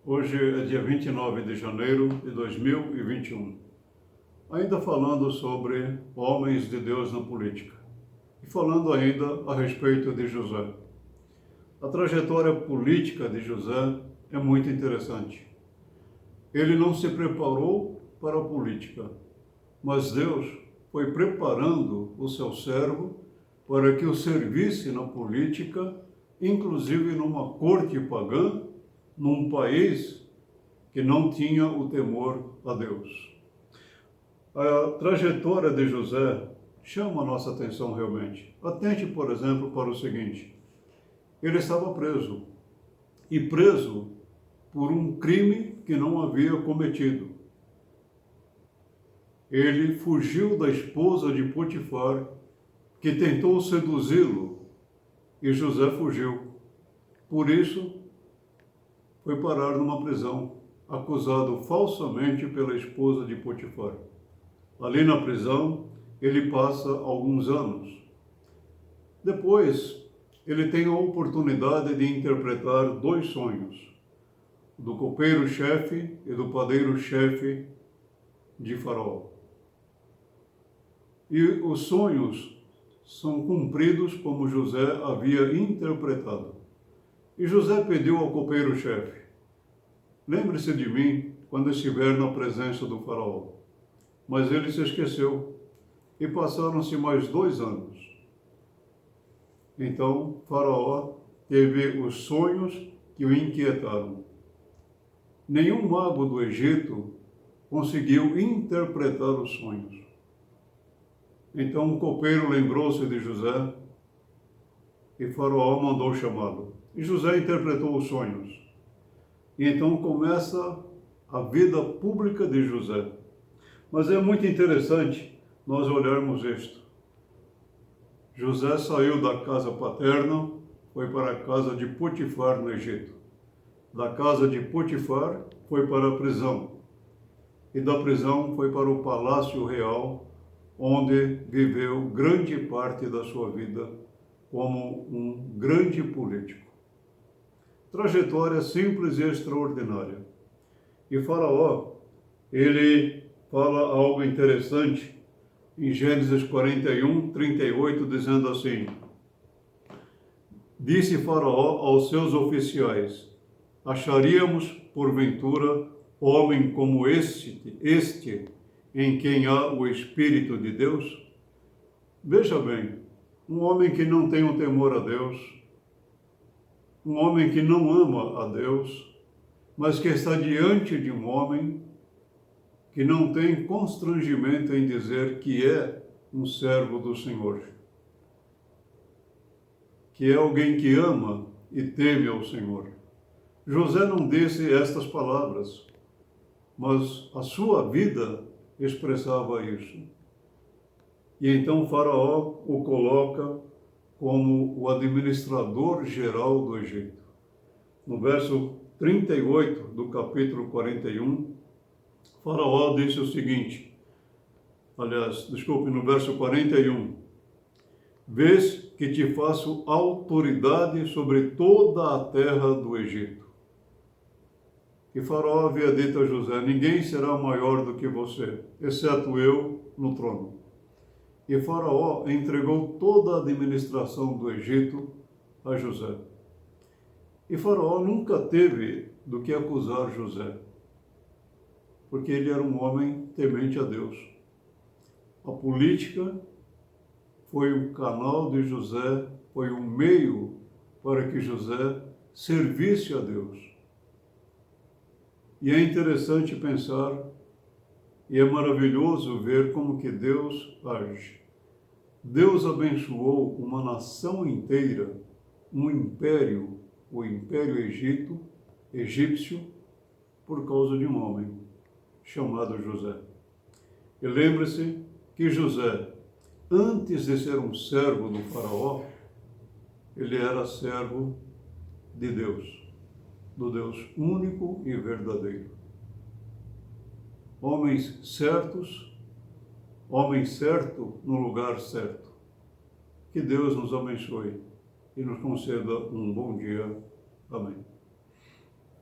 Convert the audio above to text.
Hoje é dia 29 de janeiro de 2021. Ainda falando sobre homens de Deus na política. E falando ainda a respeito de José. A trajetória política de José é muito interessante. Ele não se preparou para a política, mas Deus foi preparando o seu servo para que o servisse na política, inclusive numa corte pagã, num país que não tinha o temor a Deus. A trajetória de José chama a nossa atenção realmente. Atente, por exemplo, para o seguinte: ele estava preso, e preso por um crime que não havia cometido. Ele fugiu da esposa de Potifar, que tentou seduzi-lo, e José fugiu. Por isso, foi parar numa prisão, acusado falsamente pela esposa de Potifar. Ali na prisão, ele passa alguns anos. Depois, ele tem a oportunidade de interpretar dois sonhos, do copeiro-chefe e do padeiro-chefe de Faraó. E os sonhos são cumpridos como José havia interpretado. E José pediu ao copeiro-chefe: lembre-se de mim quando estiver na presença do Faraó. Mas ele se esqueceu, e passaram-se mais 2 anos. Então Faraó teve os sonhos que o inquietaram. Nenhum mago do Egito conseguiu interpretar os sonhos. Então o copeiro lembrou-se de José, e Faraó mandou chamá-lo. E José interpretou os sonhos. E então começa a vida pública de José. Mas é muito interessante nós olharmos isto. José saiu da casa paterna, foi para a casa de Potifar no Egito. Da casa de Potifar foi para a prisão. E da prisão foi para o palácio real, onde viveu grande parte da sua vida como um grande político. Trajetória simples e extraordinária. E Faraó, ele fala algo interessante em Gênesis 41, 38, dizendo assim: disse Faraó aos seus oficiais: acharíamos, porventura, homem como este em quem há o Espírito de Deus? Veja bem, um homem que não tem o temor a Deus, um homem que não ama a Deus, mas que está diante de um homem que não tem constrangimento em dizer que é um servo do Senhor, que é alguém que ama e teme ao Senhor. José não disse estas palavras, mas a sua vida expressava isso. E então Faraó o coloca como o administrador geral do Egito. No verso 38 do capítulo 41, Faraó disse o seguinte, no verso 41, vês que te faço autoridade sobre toda a terra do Egito. E Faraó havia dito a José: ninguém será maior do que você, exceto eu no trono. E Faraó entregou toda a administração do Egito a José. E Faraó nunca teve do que acusar José, porque ele era um homem temente a Deus. A política foi um canal de José, foi um meio para que José servisse a Deus. E é interessante pensar, e é maravilhoso ver como que Deus age. Deus abençoou uma nação inteira, um império, o Império Egípcio, por causa de um homem chamado José. E lembre-se que José, antes de ser um servo do Faraó, ele era servo de Deus, do Deus único e verdadeiro. Homem certo no lugar certo. Que Deus nos abençoe e nos conceda um bom dia. Amém.